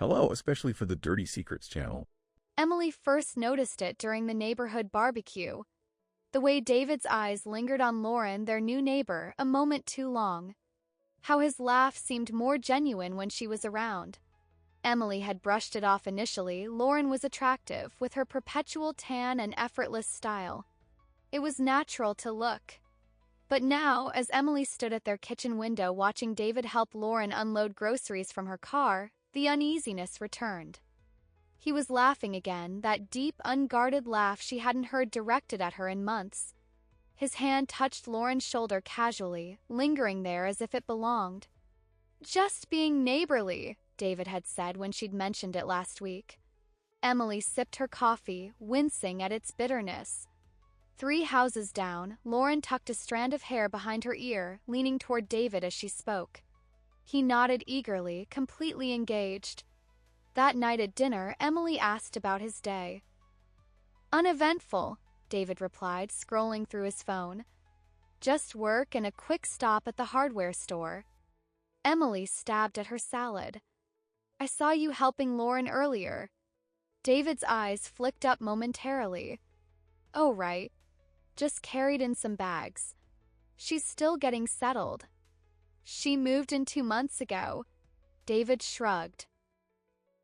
Hello, especially for the Dirty Secrets channel. Emily first noticed it during the neighborhood barbecue. The way David's eyes lingered on Lauren, their new neighbor, a moment too long. How his laugh seemed more genuine when she was around. Emily had brushed it off initially. Lauren was attractive, with her perpetual tan and effortless style. It was natural to look. But now, as Emily stood at their kitchen window watching David help Lauren unload groceries from her car, the uneasiness returned. He was laughing again, that deep, unguarded laugh she hadn't heard directed at her in months. His hand touched Lauren's shoulder casually, lingering there as if it belonged. "Just being neighborly," David had said when she'd mentioned it last week. Emily sipped her coffee, wincing at its bitterness. 3 houses down, Lauren tucked a strand of hair behind her ear, leaning toward David as she spoke. He nodded eagerly, completely engaged. That night at dinner, Emily asked about his day. "Uneventful," David replied, scrolling through his phone. "Just work and a quick stop at the hardware store." Emily stabbed at her salad. "I saw you helping Lauren earlier." David's eyes flicked up momentarily. "Oh, right. Just carried in some bags. She's still getting settled." "She moved in 2 months ago." David shrugged.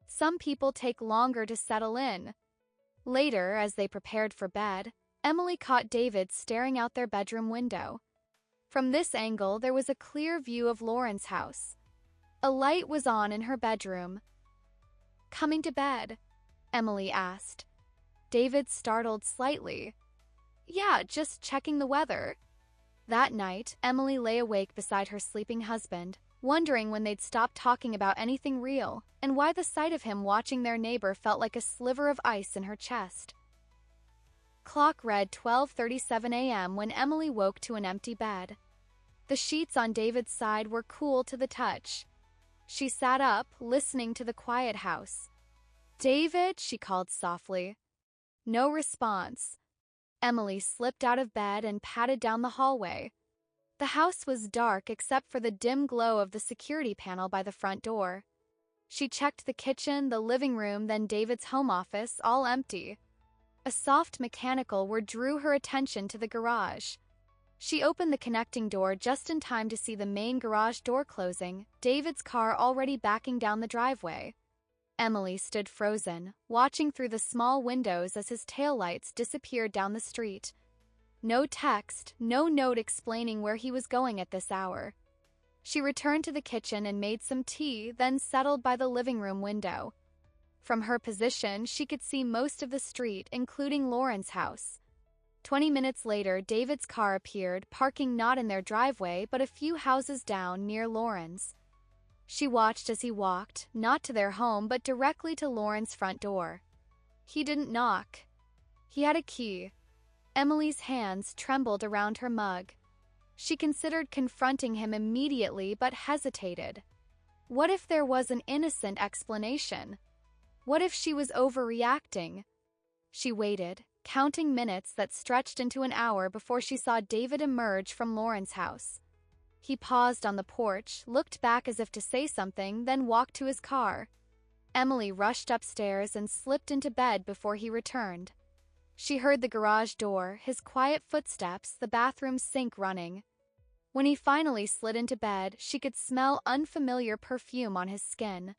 "Some people take longer to settle in." Later, as they prepared for bed, Emily caught David staring out their bedroom window. From this angle, there was a clear view of Lauren's house. A light was on in her bedroom. "Coming to bed?" Emily asked. David startled slightly. "Yeah, just checking the weather." That night, Emily lay awake beside her sleeping husband, wondering when they'd stop talking about anything real, and why the sight of him watching their neighbor felt like a sliver of ice in her chest. Clock read 12:37 a.m. when Emily woke to an empty bed. The sheets on David's side were cool to the touch. She sat up, listening to the quiet house. "David," she called softly. No response. Emily slipped out of bed and padded down the hallway. The house was dark except for the dim glow of the security panel by the front door. She checked the kitchen, the living room, then David's home office, all empty. A soft mechanical whir drew her attention to the garage. She opened the connecting door just in time to see the main garage door closing, David's car already backing down the driveway. Emily stood frozen, watching through the small windows as his taillights disappeared down the street. No text, no note explaining where he was going at this hour. She returned to the kitchen and made some tea, then settled by the living room window. From her position, she could see most of the street, including Lauren's house. 20 minutes later, David's car appeared, parking not in their driveway, but a few houses down near Lauren's. She watched as he walked, not to their home, but directly to Lauren's front door. He didn't knock. He had a key. Emily's hands trembled around her mug. She considered confronting him immediately, but hesitated. What if there was an innocent explanation? What if she was overreacting? She waited, counting minutes that stretched into an hour before she saw David emerge from Lauren's house. He paused on the porch, looked back as if to say something, then walked to his car. Emily rushed upstairs and slipped into bed before he returned. She heard the garage door, his quiet footsteps, the bathroom sink running. When he finally slid into bed, she could smell unfamiliar perfume on his skin.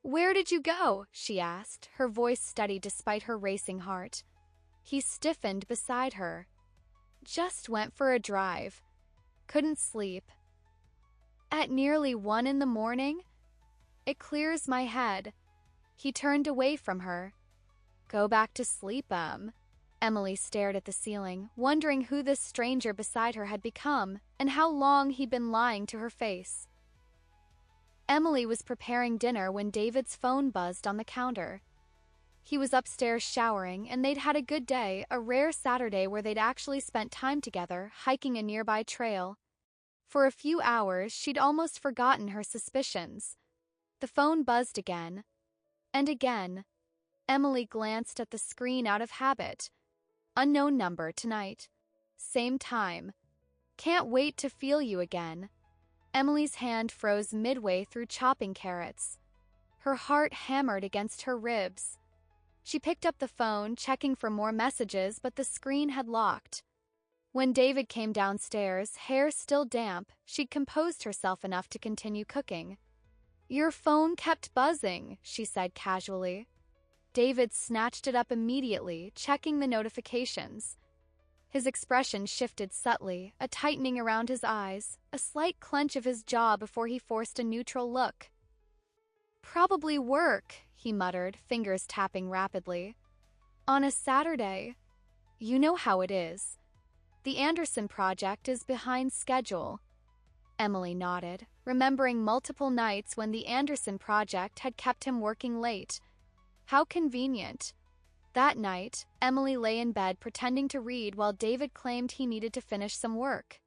"Where did you go?" she asked, her voice steady despite her racing heart. He stiffened beside her. "Just went for a drive. Couldn't sleep." "At nearly 1 in the morning? It clears my head." He turned away from her. "Go back to sleep, Emily stared at the ceiling, wondering who this stranger beside her had become, and how long he'd been lying to her face. Emily was preparing dinner when David's phone buzzed on the counter. He was upstairs showering, and they'd had a good day, a rare Saturday where they'd actually spent time together, hiking a nearby trail. For a few hours, she'd almost forgotten her suspicions. The phone buzzed again. And again. Emily glanced at the screen out of habit. Unknown number tonight. Same time. Can't wait to feel you again. Emily's hand froze midway through chopping carrots. her heart hammered against her ribs. She picked up the phone, checking for more messages, but the screen had locked. When David came downstairs, hair still damp, she'd composed herself enough to continue cooking. "Your phone kept buzzing," she said casually. David snatched it up immediately, checking the notifications. His expression shifted subtly, a tightening around his eyes, a slight clench of his jaw before he forced a neutral look. "Probably work," he muttered, fingers tapping rapidly. "On a Saturday. You know how it is. The Anderson project is behind schedule." Emily nodded, remembering multiple nights when the Anderson project had kept him working late. How convenient. That night, Emily lay in bed pretending to read while David claimed he needed to finish some work.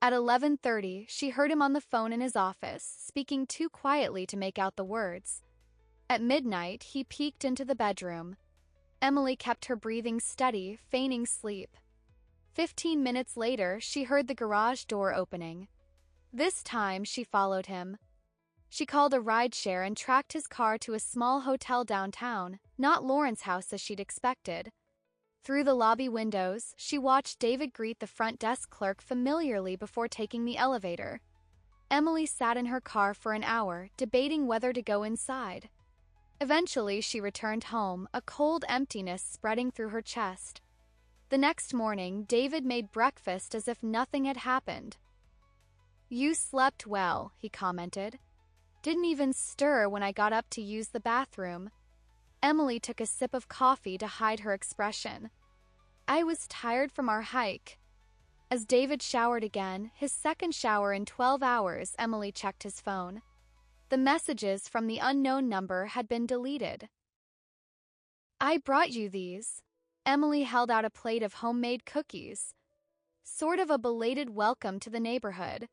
At 11:30, she heard him on the phone in his office, speaking too quietly to make out the words. At midnight, he peeked into the bedroom. Emily kept her breathing steady, feigning sleep. 15 minutes later, she heard the garage door opening. This time, she followed him. She called a rideshare and tracked his car to a small hotel downtown, not Lauren's house as she'd expected. Through the lobby windows, she watched David greet the front desk clerk familiarly before taking the elevator. Emily sat in her car for an hour, debating whether to go inside. Eventually, she returned home, a cold emptiness spreading through her chest. The next morning, David made breakfast as if nothing had happened. "You slept well," he commented. "Didn't even stir when I got up to use the bathroom." Emily took a sip of coffee to hide her expression. "I was tired from our hike." As David showered again, his second shower in 12 hours, Emily checked his phone. The messages from the unknown number had been deleted. "I brought you these." Emily held out a plate of homemade cookies. Sort of a belated welcome to the neighborhood.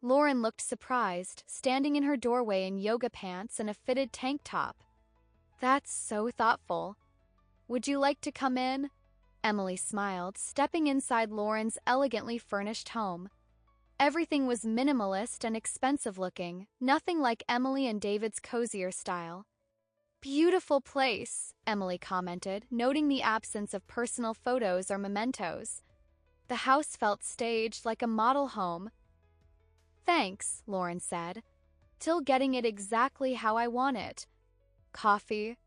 Lauren looked surprised, standing in her doorway in yoga pants and a fitted tank top. "That's so thoughtful. Would you like to come in?" Emily smiled, stepping inside Lauren's elegantly furnished home. Everything was minimalist and expensive-looking, nothing like Emily and David's cozier style. "Beautiful place," Emily commented, noting the absence of personal photos or mementos. The house felt staged, like a model home. "Thanks," Lauren said. "Till getting it exactly how I want it." Coffee.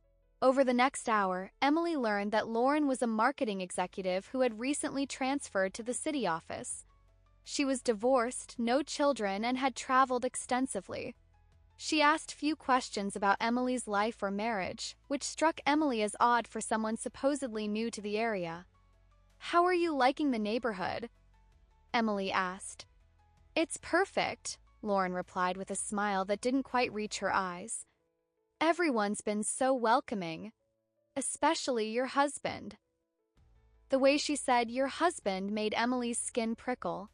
Over the next hour, Emily learned that Lauren was a marketing executive who had recently transferred to the city office. She was divorced, no children, and had traveled extensively. She asked few questions about Emily's life or marriage, which struck Emily as odd for someone supposedly new to the area. "How are you liking the neighborhood?" Emily asked. "It's perfect," Lauren replied with a smile that didn't quite reach her eyes. "Everyone's been so welcoming. Especially your husband." The way she said "your husband" made Emily's skin prickle.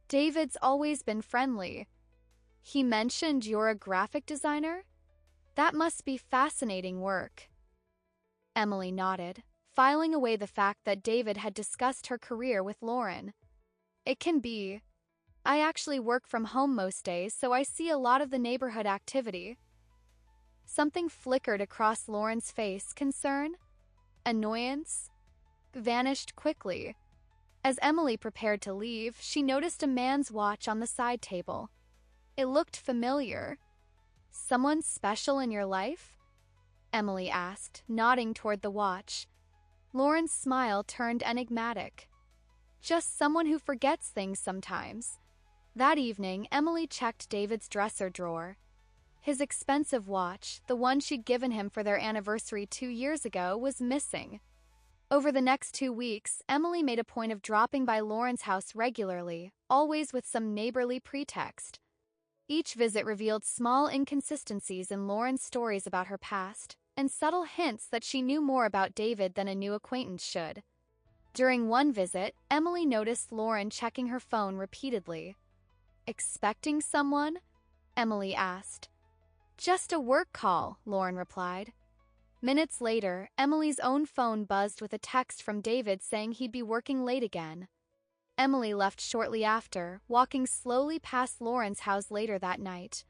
David's always been friendly. "He mentioned you're a graphic designer? That must be fascinating work." Emily nodded, filing away the fact that David had discussed her career with Lauren. "It can be. I actually work from home most days, so I see a lot of the neighborhood activity." Something flickered across Lauren's face, concern? Annoyance? Vanished quickly. As Emily prepared to leave, she noticed a man's watch on the side table. It looked familiar. "Someone special in your life?" Emily asked, nodding toward the watch. Lauren's smile turned enigmatic. "Just someone who forgets things sometimes." That evening, Emily checked David's dresser drawer. His expensive watch, the one she'd given him for their anniversary 2 years ago, was missing. Over the next 2 weeks, Emily made a point of dropping by Lauren's house regularly, always with some neighborly pretext. Each visit revealed small inconsistencies in Lauren's stories about her past, and subtle hints that she knew more about David than a new acquaintance should. During one visit, Emily noticed Lauren checking her phone repeatedly. "Expecting someone?" Emily asked. "Just a work call," Lauren replied. Minutes later, Emily's own phone buzzed with a text from David saying he'd be working late again. Emily left shortly after, walking slowly past Lauren's house later that night.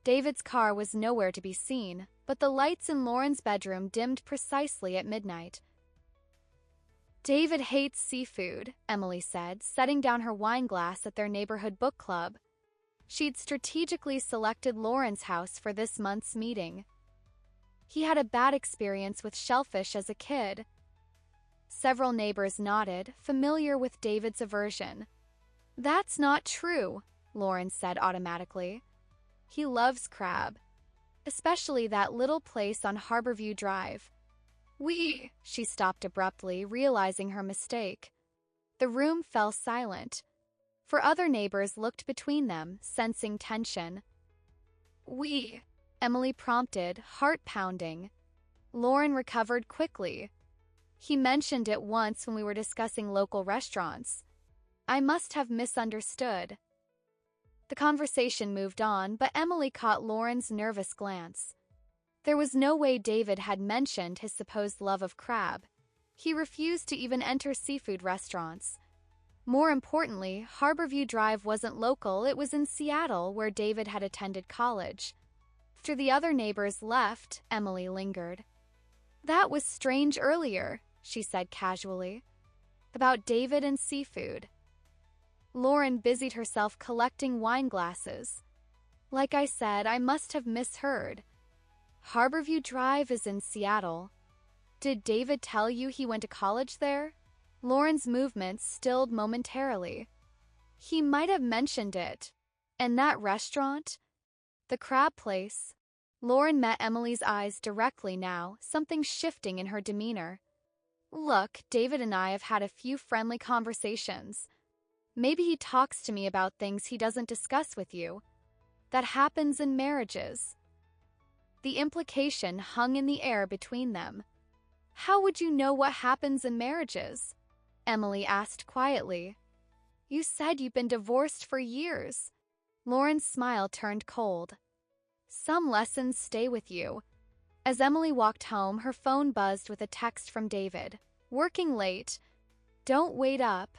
David's car was nowhere to be seen, but the lights in Lauren's bedroom dimmed precisely at midnight. "David hates seafood," Emily said, setting down her wine glass at their neighborhood book club. She'd strategically selected Lauren's house for this month's meeting. "He had a bad experience with shellfish as a kid." Several neighbors nodded, familiar with David's aversion. "That's not true," Lauren said automatically. "He loves crab, especially that little place on Harborview Drive." She stopped abruptly, realizing her mistake. The room fell silent. For other neighbors looked between them, sensing tension. Emily prompted, heart pounding. Lauren recovered quickly. "He mentioned it once when we were discussing local restaurants. I must have misunderstood." The conversation moved on, but Emily caught Lauren's nervous glance. There was no way David had mentioned his supposed love of crab. He refused to even enter seafood restaurants. More importantly, Harborview Drive wasn't local, it was in Seattle, where David had attended college. After the other neighbors left, Emily lingered. "That was strange earlier," she said casually. "About David and seafood." Lauren busied herself collecting wine glasses. "Like I said, I must have misheard. Harborview Drive is in Seattle. Did David tell you he went to college there?" Lauren's movements stilled momentarily. "He might have mentioned it. And that restaurant? The crab place?" Lauren met Emily's eyes directly now, something shifting in her demeanor. "Look, David and I have had a few friendly conversations. Maybe he talks to me about things he doesn't discuss with you. That happens in marriages." The implication hung in the air between them. "How would you know what happens in marriages?" Emily asked quietly. "You said you've been divorced for years." Lauren's smile turned cold. "Some lessons stay with you." As Emily walked home, her phone buzzed with a text from David. "Working late. Don't wait up."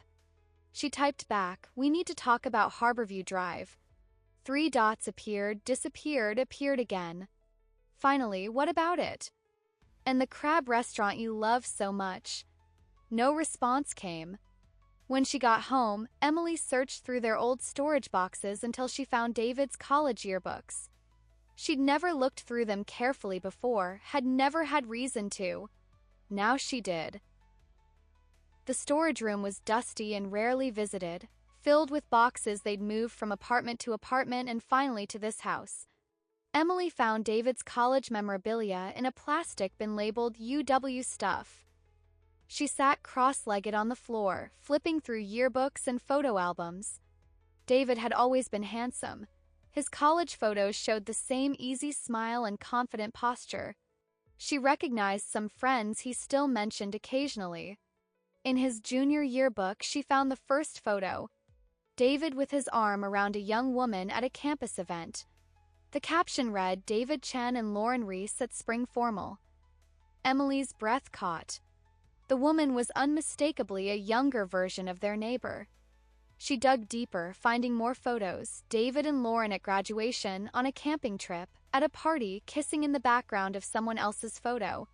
She typed back, "We need to talk about Harborview Drive." 3 dots appeared, disappeared, appeared again. Finally, "What about it?" "And the crab restaurant you love so much." No response came. When she got home, Emily searched through their old storage boxes until she found David's college yearbooks. She'd never looked through them carefully before, had never had reason to. Now she did. The storage room was dusty and rarely visited, filled with boxes they'd moved from apartment to apartment and finally to this house. Emily found David's college memorabilia in a plastic bin labeled UW Stuff. She sat cross-legged on the floor, flipping through yearbooks and photo albums. David had always been handsome. His college photos showed the same easy smile and confident posture. She recognized some friends he still mentioned occasionally. In his junior yearbook, she found the first photo, David with his arm around a young woman at a campus event. The caption read, "David Chen and Lauren Reese at Spring Formal." Emily's breath caught. The woman was unmistakably a younger version of their neighbor. She dug deeper, finding more photos, David and Lauren at graduation, on a camping trip, at a party, kissing in the background of someone else's photo.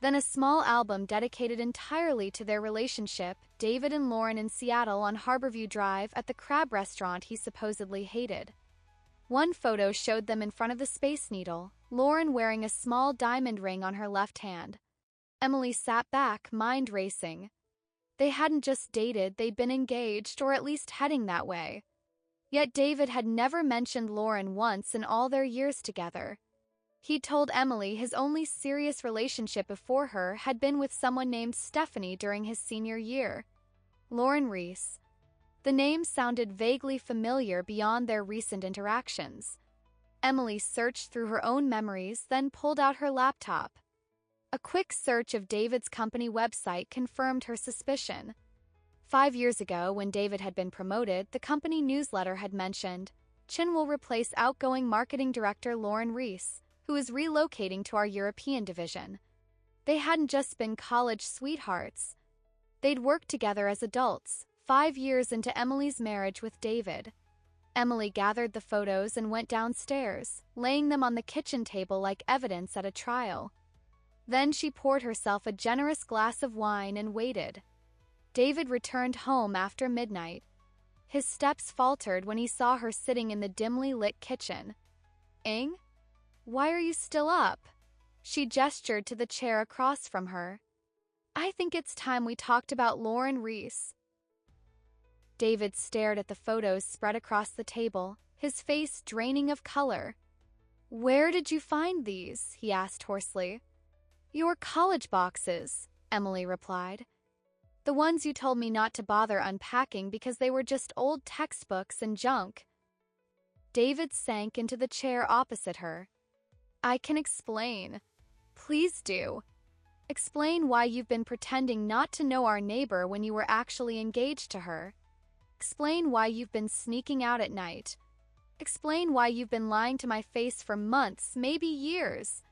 Then a small album dedicated entirely to their relationship, David and Lauren in Seattle on Harborview Drive at the crab restaurant he supposedly hated. One photo showed them in front of the Space Needle, Lauren wearing a small diamond ring on her left hand. Emily sat back, mind racing. They hadn't just dated, they'd been engaged, or at least heading that way. Yet David had never mentioned Lauren once in all their years together. He'd told Emily his only serious relationship before her had been with someone named Stephanie during his senior year. Lauren Reese. The name sounded vaguely familiar beyond their recent interactions. Emily searched through her own memories, then pulled out her laptop. A quick search of David's company website confirmed her suspicion. 5 years ago, when David had been promoted, the company newsletter had mentioned, "Chin will replace outgoing marketing director Lauren Reese, who is relocating to our European division." They hadn't just been college sweethearts. They'd worked together as adults, 5 years into Emily's marriage with David. Emily gathered the photos and went downstairs, laying them on the kitchen table like evidence at a trial. Then she poured herself a generous glass of wine and waited. David returned home after midnight. His steps faltered when he saw her sitting in the dimly lit kitchen. "Ing? Why are you still up?" She gestured to the chair across from her. "I think it's time we talked about Lauren Reese." David stared at the photos spread across the table, his face draining of color. "Where did you find these?" he asked hoarsely. "Your college boxes," Emily replied. "The ones you told me not to bother unpacking because they were just old textbooks and junk." David sank into the chair opposite her. "I can explain." "Please do. Explain why you've been pretending not to know our neighbor when you were actually engaged to her. Explain why you've been sneaking out at night. Explain why you've been lying to my face for months, maybe years."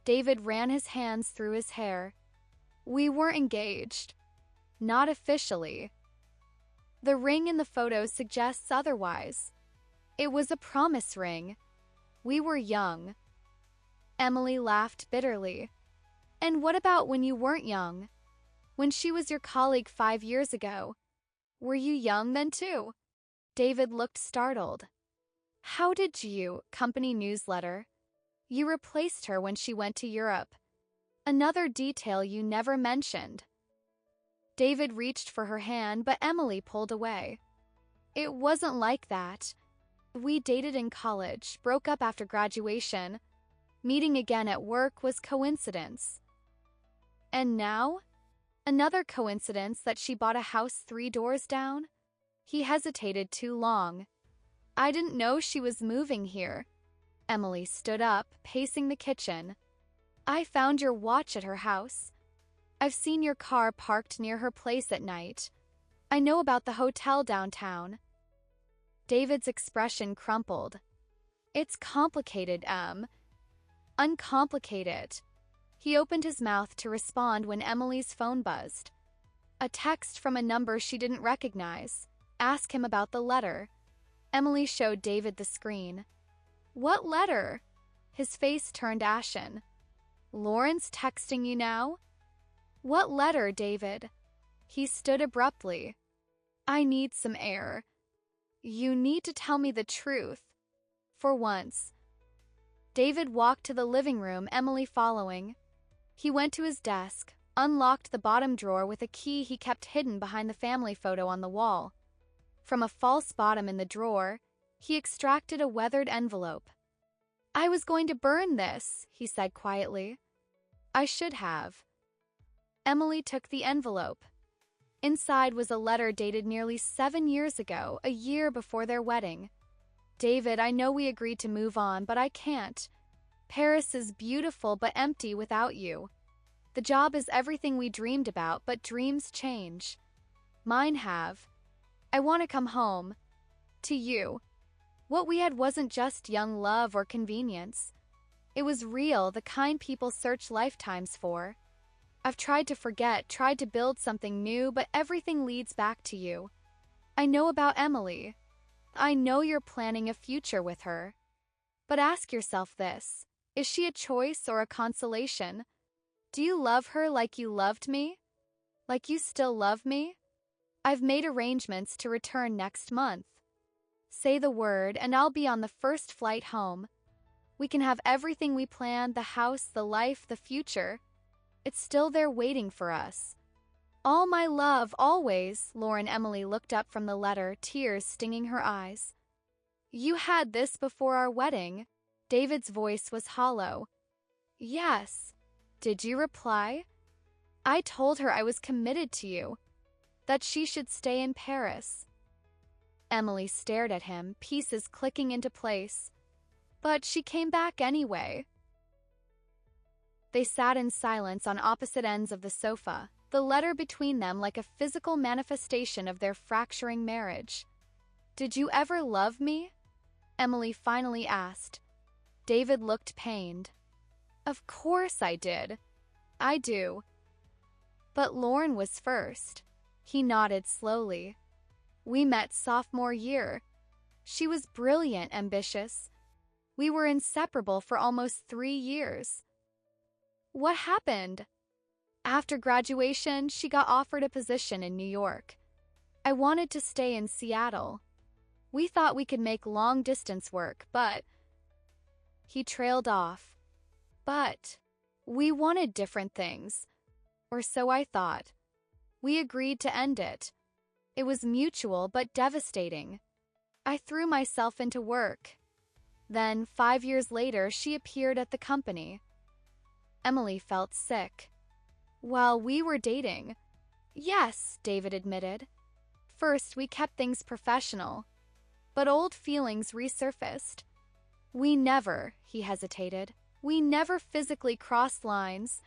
David ran his hands through his hair. "We weren't engaged. Not officially. The ring in the photo suggests otherwise. It was a promise ring. We were young." Emily laughed bitterly. "And what about when you weren't young? When she was your colleague 5 years ago? Were you young then too?" David looked startled. "How did you, company newsletter? You replaced her when she went to Europe. Another detail you never mentioned." David reached for her hand, but Emily pulled away. "It wasn't like that. We dated in college, broke up after graduation. Meeting again at work was coincidence." "And now? Another coincidence that she bought a house 3 doors down?" He hesitated too long. "I didn't know she was moving here." Emily stood up, pacing the kitchen. "I found your watch at her house. I've seen your car parked near her place at night. I know about the hotel downtown." David's expression crumpled. "It's complicated, Uncomplicate it." He opened his mouth to respond when Emily's phone buzzed. A text from a number she didn't recognize. Ask him about the letter. Emily showed David the screen. "What letter?" His face turned ashen. "Lauren's texting you now?" "What letter, David?" He stood abruptly. "I need some air. You need to tell me the truth. For once." David walked to the living room, Emily following. He went to his desk, unlocked the bottom drawer with a key he kept hidden behind the family photo on the wall. From a false bottom in the drawer, he extracted a weathered envelope. "I was going to burn this," he said quietly. "I should have." Emily took the envelope. Inside was a letter dated nearly 7 years ago, a year before their wedding. "David, I know we agreed to move on, but I can't. Paris is beautiful but empty without you. The job is everything we dreamed about, but dreams change. Mine have. I want to come home. To you. What we had wasn't just young love or convenience. It was real, the kind people search lifetimes for. I've tried to forget, tried to build something new, but everything leads back to you. I know about Emily. I know you're planning a future with her. But ask yourself this. Is she a choice or a consolation? Do you love her like you loved me? Like you still love me? I've made arrangements to return next month. Say the word and I'll be on the first flight home. We can have everything we planned, the house, the life, the future. It's still there waiting for us. All my love, always." Lauren Emily looked up from the letter, tears stinging her eyes. "You had this before our wedding." David's voice was hollow. "Yes." "Did you reply?" "I told her I was committed to you. That she should stay in Paris." Emily stared at him, pieces clicking into place. "But she came back anyway." They sat in silence on opposite ends of the sofa, the letter between them like a physical manifestation of their fracturing marriage. "Did you ever love me?" Emily finally asked. David looked pained. "Of course I did. I do. But Lauren was first." He nodded slowly. "We met sophomore year. She was brilliant, ambitious. We were inseparable for almost 3 years. What happened? After graduation, she got offered a position in New York. I wanted to stay in Seattle. We thought we could make long-distance work, but... He trailed off. But we wanted different things. Or so I thought. We agreed to end it. It was mutual but devastating. I threw myself into work. Then, 5 years later, she appeared at the company. Emily felt sick. While we were dating. Yes, David admitted. First, we kept things professional. But old feelings resurfaced. We never, he hesitated, we never physically crossed lines.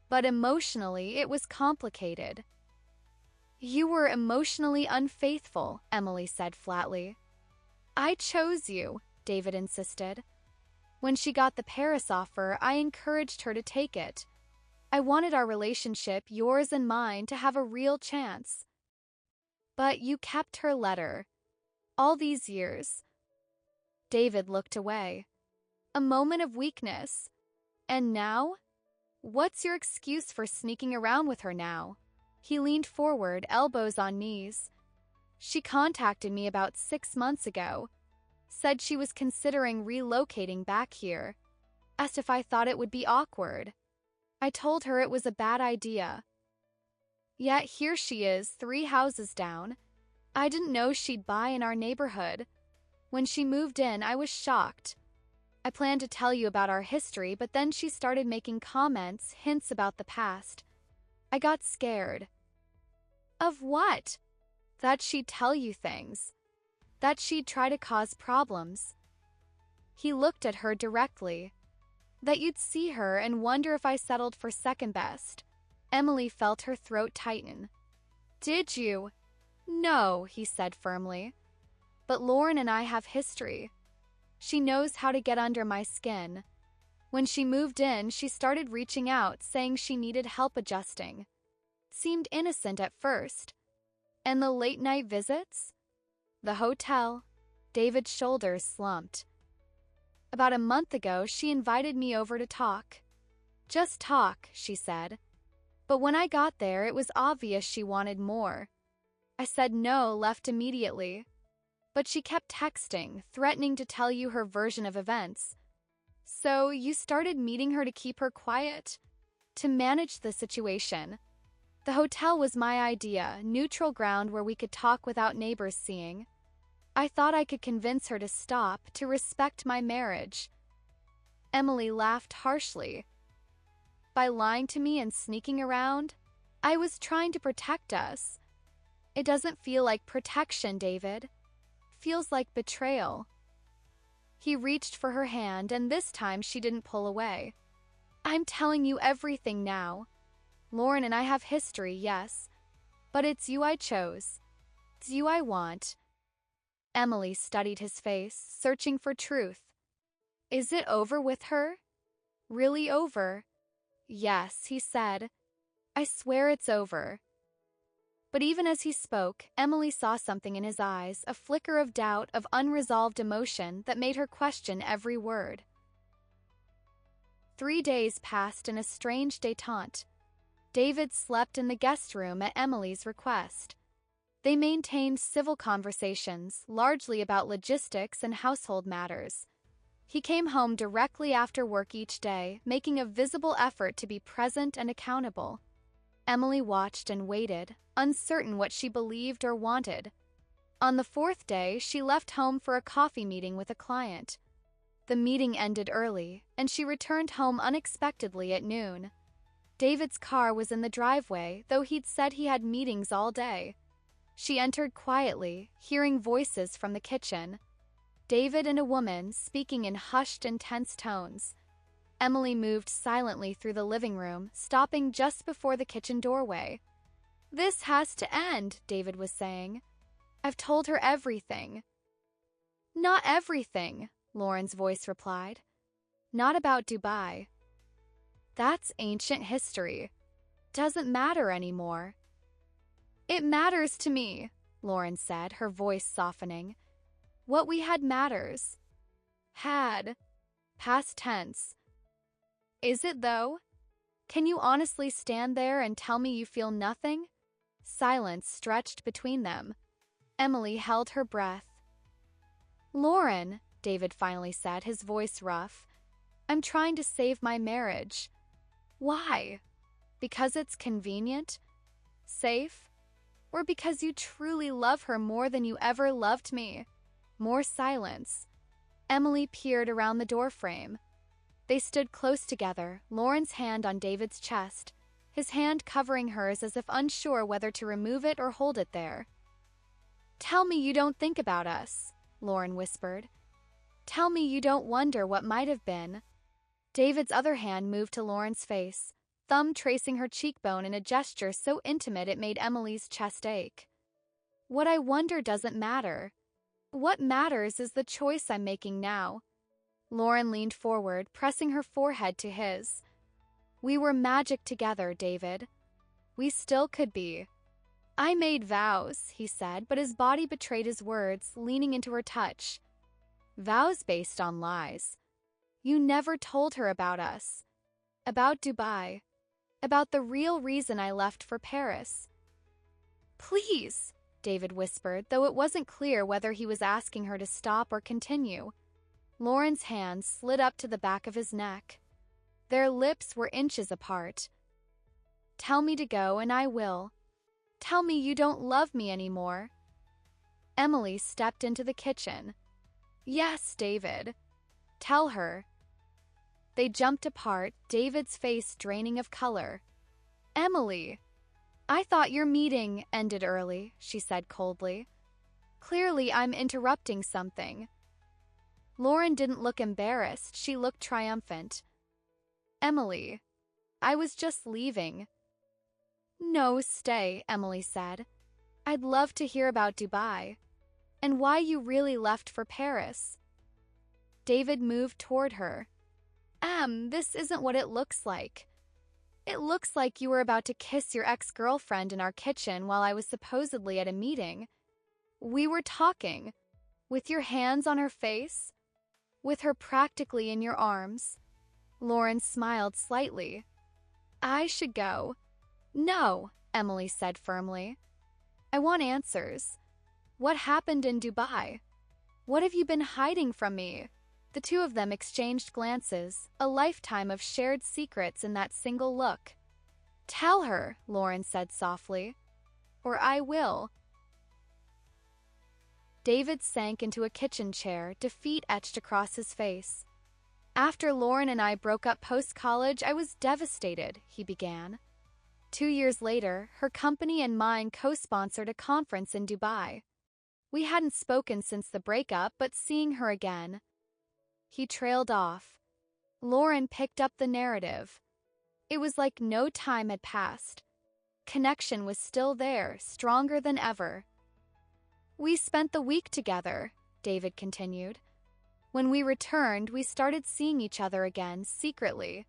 But emotionally, it was complicated. You were emotionally unfaithful, Emily said flatly. I chose you, David insisted. When she got the Paris offer, I encouraged her to take it. I wanted our relationship, yours and mine, to have a real chance. But you kept her letter. All these years. David looked away. A moment of weakness. And now? What's your excuse for sneaking around with her now? He leaned forward, elbows on knees. She contacted me about 6 months ago. Said she was considering relocating back here. Asked if I thought it would be awkward. I told her it was a bad idea. Yet here she is, 3 houses down. I didn't know she'd buy in our neighborhood. When she moved in, I was shocked. I planned to tell you about our history, but then she started making comments, hints about the past. I got scared. Of what? That she'd tell you things. That she'd try to cause problems. He looked at her directly. That you'd see her and wonder if I settled for second best. Emily felt her throat tighten. Did you? No, he said firmly. But Lauren and I have history. She knows how to get under my skin. When she moved in, she started reaching out, saying she needed help adjusting. Seemed innocent at first. And the late-night visits? The hotel. David's shoulders slumped. About a month ago, she invited me over to talk. Just talk, she said. But when I got there, it was obvious she wanted more. I said no, left immediately. But she kept texting, threatening to tell you her version of events. So you started meeting her to keep her quiet? To manage the situation. The hotel was my idea, neutral ground where we could talk without neighbors seeing. I thought I could convince her to stop, to respect my marriage. Emily laughed harshly. By lying to me and sneaking around, I was trying to protect us. It doesn't feel like protection, David. Feels like betrayal. He reached for her hand, and this time she didn't pull away. I'm telling you everything now. Lauren and I have history, yes. But it's you I chose. It's you I want. Emily studied his face, searching for truth. Is it over with her? Really over? Yes, he said. I swear it's over. But even as he spoke, Emily saw something in his eyes, a flicker of doubt, of unresolved emotion that made her question every word. 3 days passed in a strange détente. David slept in the guest room at Emily's request. They maintained civil conversations, largely about logistics and household matters. He came home directly after work each day, making a visible effort to be present and accountable. Emily watched and waited, uncertain what she believed or wanted. On the 4th day, she left home for a coffee meeting with a client. The meeting ended early, and she returned home unexpectedly at noon. David's car was in the driveway, though he'd said he had meetings all day. She entered quietly, hearing voices from the kitchen. David and a woman speaking in hushed and tense tones. Emily moved silently through the living room, stopping just before the kitchen doorway. This has to end, David was saying. I've told her everything. Not everything, Lauren's voice replied. Not about Dubai. That's ancient history. Doesn't matter anymore. It matters to me, Lauren said, her voice softening. What we had matters. Had. Past tense. Is it though? Can you honestly stand there and tell me you feel nothing? Silence stretched between them. Emily held her breath. Lauren, David finally said, his voice rough, I'm trying to save my marriage. Why? Because it's convenient? Safe? Or because you truly love her more than you ever loved me? More silence. Emily peered around the doorframe. They stood close together, Lauren's hand on David's chest, his hand covering hers as if unsure whether to remove it or hold it there. Tell me you don't think about us, Lauren whispered. Tell me you don't wonder what might have been. David's other hand moved to Lauren's face, thumb tracing her cheekbone in a gesture so intimate it made Emily's chest ache. What I wonder doesn't matter. What matters is the choice I'm making now. Lauren leaned forward, pressing her forehead to his. We were magic together, David. We still could be. I made vows, he said, but his body betrayed his words, leaning into her touch. Vows based on lies. You never told her about us. About Dubai. About the real reason I left for Paris. Please, David whispered, though it wasn't clear whether he was asking her to stop or continue. Lauren's hand slid up to the back of his neck. Their lips were inches apart. Tell me to go and I will. Tell me you don't love me anymore. Emily stepped into the kitchen. Yes, David. Tell her. They jumped apart, David's face draining of color. Emily, I thought your meeting ended early, she said coldly. Clearly I'm interrupting something. Lauren didn't look embarrassed, she looked triumphant. Emily, I was just leaving. No, stay, Emily said. I'd love to hear about Dubai, and why you really left for Paris. David moved toward her. This isn't what it looks like. It looks like you were about to kiss your ex-girlfriend in our kitchen while I was supposedly at a meeting. We were talking, with your hands on her face, with her practically in your arms. Lauren smiled slightly. I should go. No, Emily said firmly. I want answers. What happened in Dubai? What have you been hiding from me? The two of them exchanged glances, a lifetime of shared secrets in that single look. Tell her, Lauren said softly, or I will. David sank into a kitchen chair, defeat etched across his face. After Lauren and I broke up post-college, I was devastated, he began. 2 years later, her company and mine co-sponsored a conference in Dubai. We hadn't spoken since the breakup, but seeing her again. He trailed off. Lauren picked up the narrative. It was like no time had passed. Connection was still there, stronger than ever. We spent the week together, David continued. When we returned, we started seeing each other again, secretly.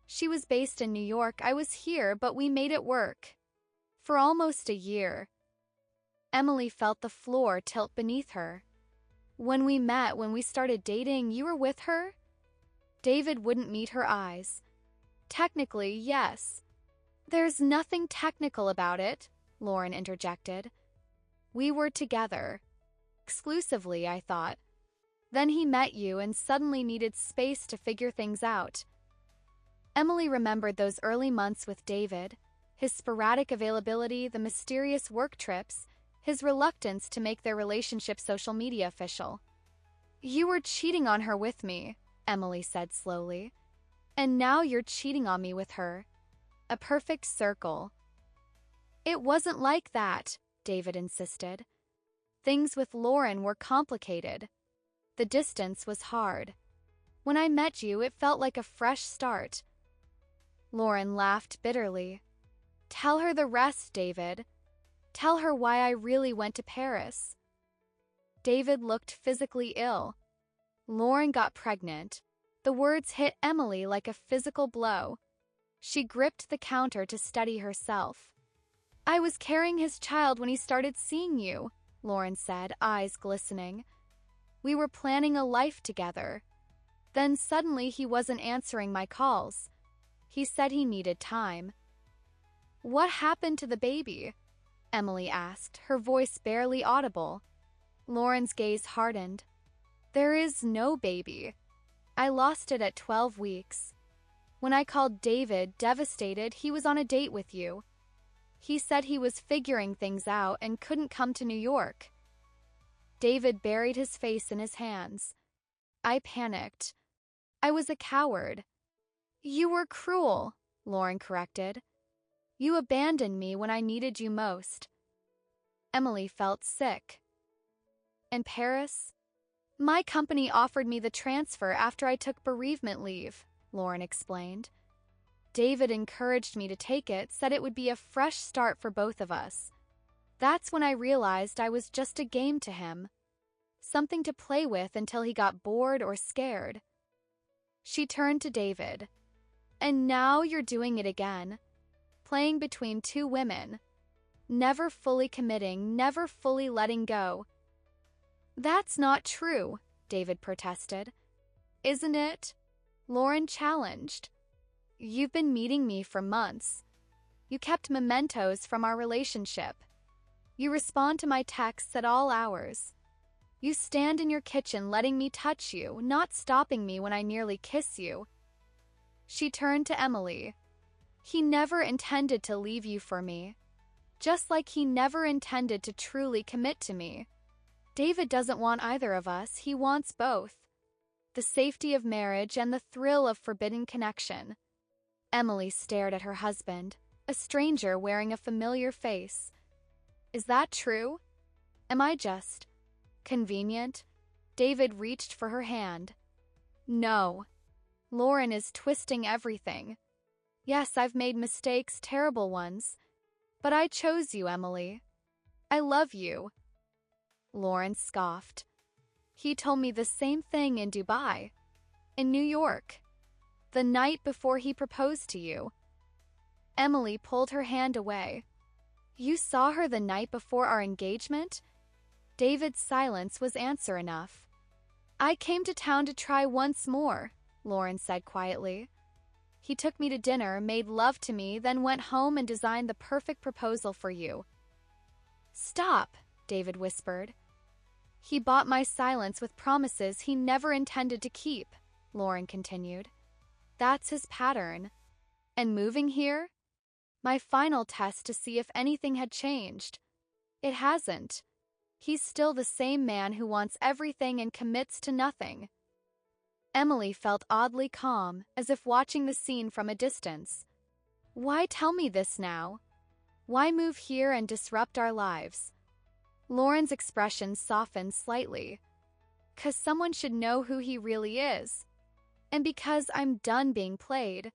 She was based in New York, I was here, but we made it work. For almost a year. Emily felt the floor tilt beneath her. When we met, when we started dating, you were with her? David wouldn't meet her eyes. Technically, yes. There's nothing technical about it, Lauren interjected. We were together. Exclusively, I thought. Then he met you and suddenly needed space to figure things out. Emily remembered those early months with David, his sporadic availability, the mysterious work trips, his reluctance to make their relationship social media official. You were cheating on her with me, Emily said slowly. And now you're cheating on me with her. A perfect circle. It wasn't like that, David insisted. Things with Lauren were complicated. The distance was hard. When I met you, it felt like a fresh start. Lauren laughed bitterly. Tell her the rest, David. Tell her why I really went to Paris. David looked physically ill. Lauren got pregnant. The words hit Emily like a physical blow. She gripped the counter to steady herself. I was carrying his child when he started seeing you, Lauren said, eyes glistening. We were planning a life together. Then suddenly he wasn't answering my calls. He said he needed time. What happened to the baby? Emily asked, her voice barely audible. Lauren's gaze hardened. There is no baby. I lost it at 12 weeks. When I called David, devastated, he was on a date with you. He said he was figuring things out and couldn't come to New York. David buried his face in his hands. I panicked. I was a coward. You were cruel, Lauren corrected. You abandoned me when I needed you most. Emily felt sick. In Paris? My company offered me the transfer after I took bereavement leave, Lauren explained. David encouraged me to take it, said it would be a fresh start for both of us. That's when I realized I was just a game to him. Something to play with until he got bored or scared. She turned to David. And now you're doing it again. Playing between two women. Never fully committing, never fully letting go. That's not true, David protested. Isn't it? Lauren challenged. You've been meeting me for months. You kept mementos from our relationship. You respond to my texts at all hours. You stand in your kitchen letting me touch you, not stopping me when I nearly kiss you. She turned to Emily. He never intended to leave you for me. Just like he never intended to truly commit to me. David doesn't want either of us, he wants both. The safety of marriage and the thrill of forbidden connection. Emily stared at her husband, a stranger wearing a familiar face. Is that true? Am I just convenient? David reached for her hand. No. Lauren is twisting everything. Yes, I've made mistakes, terrible ones. But I chose you, Emily. I love you. Lauren scoffed. He told me the same thing in Dubai. In New York. The night before he proposed to you. Emily pulled her hand away. You saw her the night before our engagement? David's silence was answer enough. I came to town to try once more, Lauren said quietly. He took me to dinner, made love to me, then went home and designed the perfect proposal for you. Stop, David whispered. He bought my silence with promises he never intended to keep, Lauren continued. That's his pattern. And moving here? My final test to see if anything had changed. It hasn't. He's still the same man who wants everything and commits to nothing. Emily felt oddly calm, as if watching the scene from a distance. Why tell me this now? Why move here and disrupt our lives? Lauren's expression softened slightly. 'Cause someone should know who he really is. And because I'm done being played.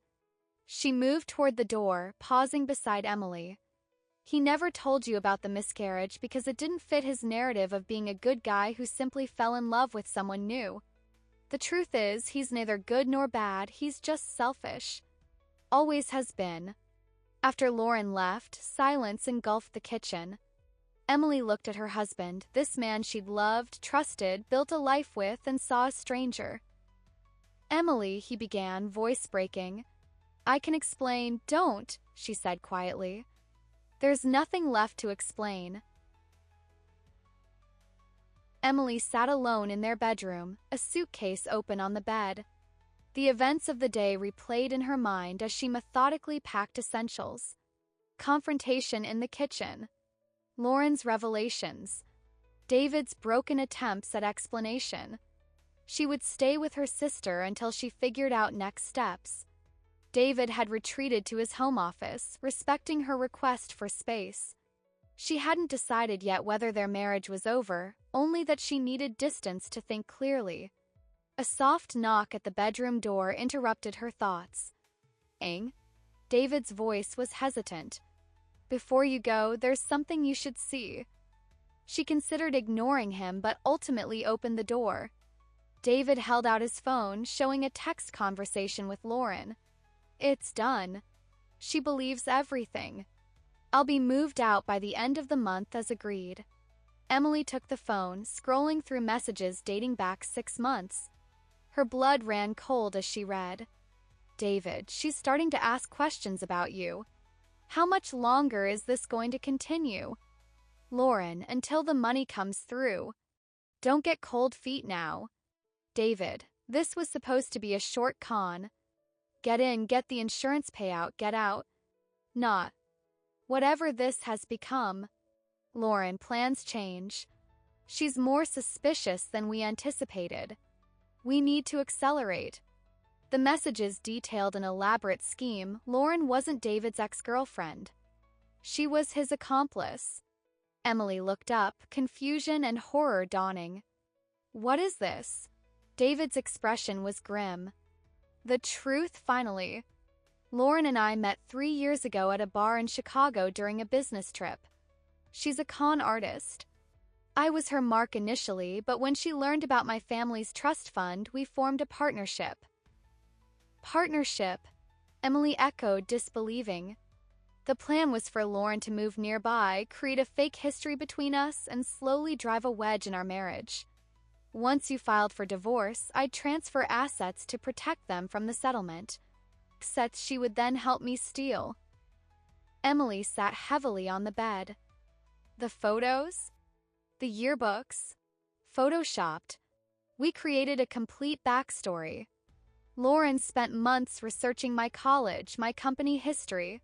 She moved toward the door, pausing beside Emily. He never told you about the miscarriage because it didn't fit his narrative of being a good guy who simply fell in love with someone new. The truth is, he's neither good nor bad, he's just selfish. Always has been. After Lauren left, silence engulfed the kitchen. Emily looked at her husband, this man she'd loved, trusted, built a life with, and saw a stranger. Emily, he began, voice breaking. I can explain. Don't, she said quietly. There's nothing left to explain. Emily sat alone in their bedroom, a suitcase open on the bed. The events of the day replayed in her mind as she methodically packed essentials. Confrontation in the kitchen. Lauren's revelations. David's broken attempts at explanation. She would stay with her sister until she figured out next steps. David had retreated to his home office, respecting her request for space. She hadn't decided yet whether their marriage was over, only that she needed distance to think clearly. A soft knock at the bedroom door interrupted her thoughts. "Ing?" David's voice was hesitant. "Before you go, there's something you should see." She considered ignoring him, but ultimately opened the door. David held out his phone, showing a text conversation with Lauren. "It's done. She believes everything. I'll be moved out by the end of the month as agreed." Emily took the phone, scrolling through messages dating back 6 months. Her blood ran cold as she read. David, she's starting to ask questions about you. How much longer is this going to continue? Lauren, until the money comes through. Don't get cold feet now. David, this was supposed to be a short con. Get in, get the insurance payout, get out. Not. Whatever this has become. Lauren, plans change. She's more suspicious than we anticipated. We need to accelerate. The messages detailed an elaborate scheme. Lauren wasn't David's ex-girlfriend. She was his accomplice. Emily looked up, confusion and horror dawning. What is this? David's expression was grim. The truth, finally. Lauren and I met 3 years ago at a bar in Chicago during a business trip. She's a con artist. I was her mark initially, but when she learned about my family's trust fund, we formed a partnership. Partnership? Emily echoed, disbelieving. The plan was for Lauren to move nearby, create a fake history between us, and slowly drive a wedge in our marriage. Once you filed for divorce, I'd transfer assets to protect them from the settlement. Assets she would then help me steal. Emily sat heavily on the bed. The photos? The yearbooks? Photoshopped. We created a complete backstory. Lauren spent months researching my college, my company history.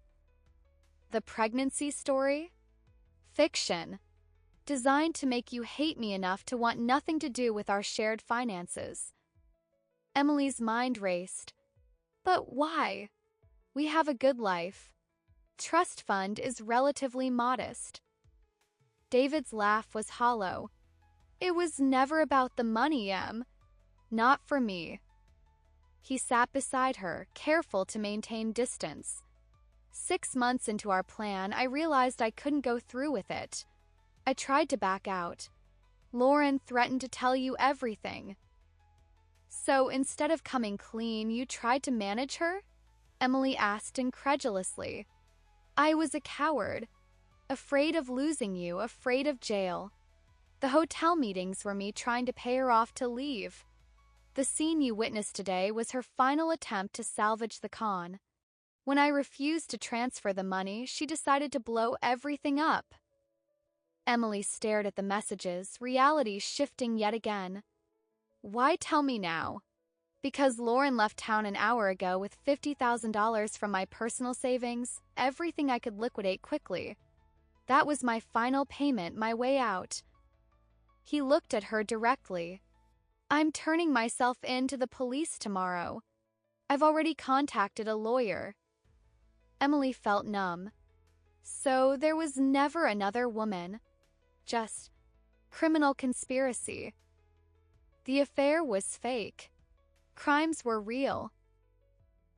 The pregnancy story? Fiction. Designed to make you hate me enough to want nothing to do with our shared finances. Emily's mind raced. But why? We have a good life. Trust fund is relatively modest. David's laugh was hollow. It was never about the money, Em. Not for me. He sat beside her, careful to maintain distance. 6 months into our plan, I realized I couldn't go through with it. I tried to back out. Lauren threatened to tell you everything. So instead of coming clean, you tried to manage her? Emily asked incredulously. I was a coward. Afraid of losing you, afraid of jail. The hotel meetings were me trying to pay her off to leave. The scene you witnessed today was her final attempt to salvage the con. When I refused to transfer the money, she decided to blow everything up. Emily stared at the messages, reality shifting yet again. Why tell me now? Because Lauren left town an hour ago with $50,000 from my personal savings, everything I could liquidate quickly. That was my final payment, my way out. He looked at her directly. I'm turning myself in to the police tomorrow. I've already contacted a lawyer. Emily felt numb. So there was never another woman. Just criminal conspiracy. The affair was fake. Crimes were real.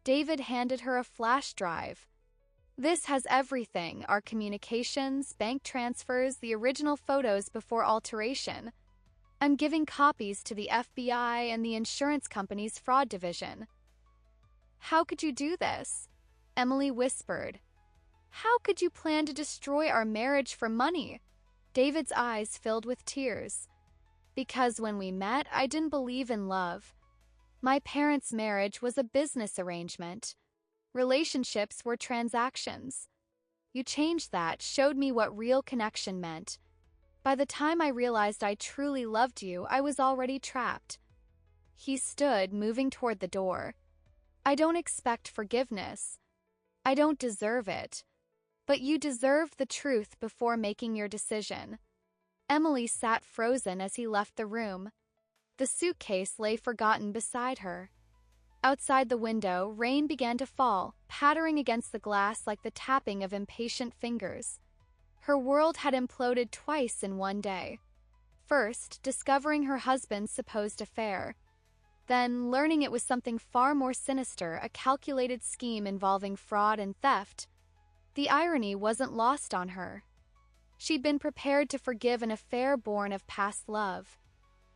David handed her a flash drive. This has everything, our communications, bank transfers, the original photos before alteration. I'm giving copies to the FBI and the insurance company's fraud division. How could you do this? Emily whispered. How could you plan to destroy our marriage for money? David's eyes filled with tears. Because when we met, I didn't believe in love. My parents' marriage was a business arrangement. Relationships were transactions. You changed that, showed me what real connection meant. By the time I realized I truly loved you, I was already trapped. He stood, moving toward the door. I don't expect forgiveness. I don't deserve it. But you deserve the truth before making your decision. Emily sat frozen as he left the room. The suitcase lay forgotten beside her. Outside the window, rain began to fall, pattering against the glass like the tapping of impatient fingers. Her world had imploded twice in one day. First, discovering her husband's supposed affair. Then, learning it was something far more sinister, a calculated scheme involving fraud and theft. The irony wasn't lost on her. She'd been prepared to forgive an affair born of past love.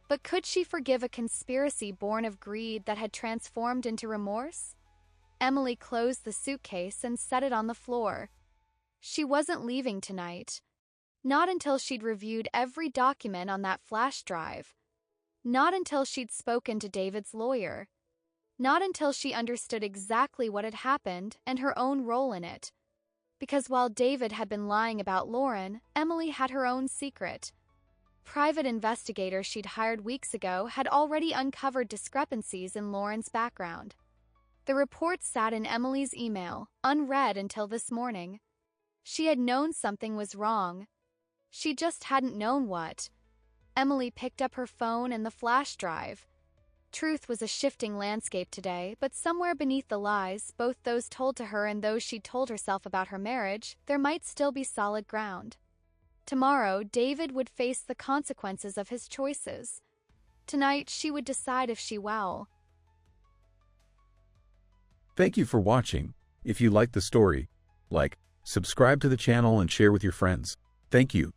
But could she forgive a conspiracy born of greed that had transformed into remorse? Emily closed the suitcase and set it on the floor. She wasn't leaving tonight. Not until she'd reviewed every document on that flash drive. Not until she'd spoken to David's lawyer. Not until she understood exactly what had happened and her own role in it. Because while David had been lying about Lauren, Emily had her own secret. Private investigators she'd hired weeks ago had already uncovered discrepancies in Lauren's background. The report sat in Emily's email, unread until this morning. She had known something was wrong. She just hadn't known what. Emily picked up her phone and the flash drive. Truth was a shifting landscape today, but somewhere beneath the lies, both those told to her and those she'd told herself about her marriage, there might still be solid ground. Tomorrow, David would face the consequences of his choices. Tonight, she would decide if she will. Thank you for watching. If you liked the story, like, subscribe to the channel and share with your friends. Thank you.